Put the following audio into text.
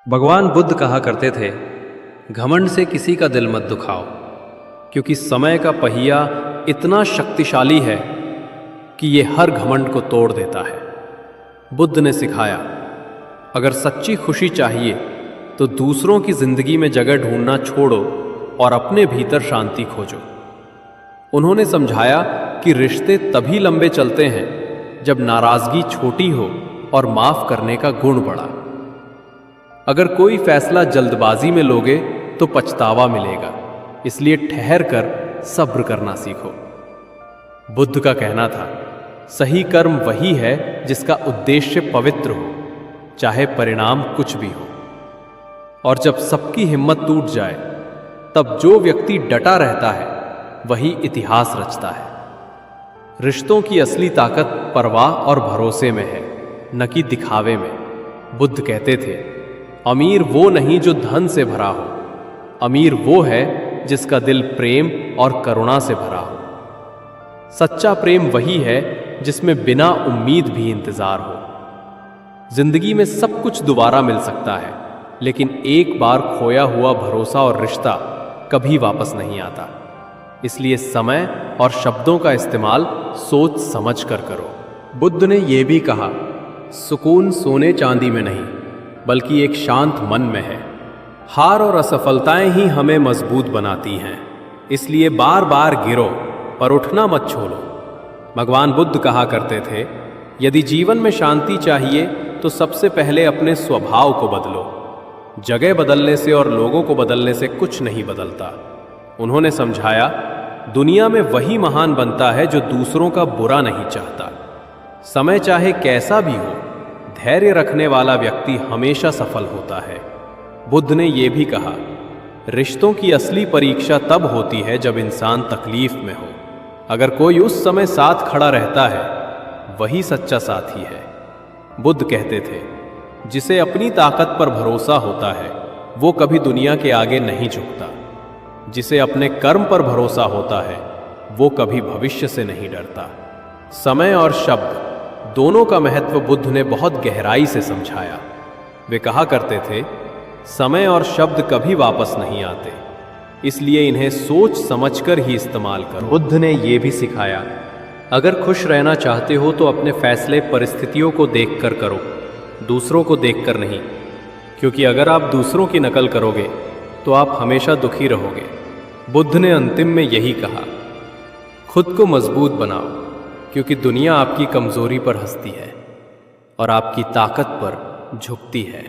भगवान बुद्ध कहा करते थे, घमंड से किसी का दिल मत दुखाओ, क्योंकि समय का पहिया इतना शक्तिशाली है कि ये हर घमंड को तोड़ देता है। बुद्ध ने सिखाया, अगर सच्ची खुशी चाहिए तो दूसरों की जिंदगी में जगह ढूंढना छोड़ो और अपने भीतर शांति खोजो। उन्होंने समझाया कि रिश्ते तभी लंबे चलते हैं जब नाराजगी छोटी हो और माफ करने का गुण बढ़ा। अगर कोई फैसला जल्दबाजी में लोगे तो पछतावा मिलेगा, इसलिए ठहर कर सब्र करना सीखो। बुद्ध का कहना था, सही कर्म वही है जिसका उद्देश्य पवित्र हो, चाहे परिणाम कुछ भी हो। और जब सबकी हिम्मत टूट जाए, तब जो व्यक्ति डटा रहता है वही इतिहास रचता है। रिश्तों की असली ताकत परवाह और भरोसे में है, न कि दिखावे में। बुद्ध कहते थे, अमीर वो नहीं जो धन से भरा हो, अमीर वो है जिसका दिल प्रेम और करुणा से भरा हो। सच्चा प्रेम वही है जिसमें बिना उम्मीद भी इंतजार हो। जिंदगी में सब कुछ दोबारा मिल सकता है, लेकिन एक बार खोया हुआ भरोसा और रिश्ता कभी वापस नहीं आता। इसलिए समय और शब्दों का इस्तेमाल सोच समझ कर करो। बुद्ध ने यह भी कहा, सुकून सोने चांदी में नहीं बल्कि एक शांत मन में है। हार और असफलताएं ही हमें मजबूत बनाती हैं, इसलिए बार बार गिरो पर उठना मत छोड़ो। भगवान बुद्ध कहा करते थे, यदि जीवन में शांति चाहिए तो सबसे पहले अपने स्वभाव को बदलो। जगह बदलने से और लोगों को बदलने से कुछ नहीं बदलता। उन्होंने समझाया, दुनिया में वही महान बनता है जो दूसरों का बुरा नहीं चाहता। समय चाहे कैसा भी हो, धैर्य रखने वाला व्यक्ति हमेशा सफल होता है। बुद्ध ने यह भी कहा, रिश्तों की असली परीक्षा तब होती है जब इंसान तकलीफ में हो। अगर कोई उस समय साथ खड़ा रहता है, वही सच्चा साथी है। बुद्ध कहते थे, जिसे अपनी ताकत पर भरोसा होता है वो कभी दुनिया के आगे नहीं झुकता। जिसे अपने कर्म पर भरोसा होता है वो कभी भविष्य से नहीं डरता। समय और शब्द दोनों का महत्व बुद्ध ने बहुत गहराई से समझाया। वे कहा करते थे, समय और शब्द कभी वापस नहीं आते, इसलिए इन्हें सोच समझकर ही इस्तेमाल करो। बुद्ध ने यह भी सिखाया, अगर खुश रहना चाहते हो तो अपने फैसले परिस्थितियों को देखकर करो, दूसरों को देखकर नहीं। क्योंकि अगर आप दूसरों की नकल करोगे तो आप हमेशा दुखी रहोगे। बुद्ध ने अंतिम में यही कहा, खुद को मजबूत बनाओ, क्योंकि दुनिया आपकी कमजोरी पर हंसती है और आपकी ताकत पर झुकती है।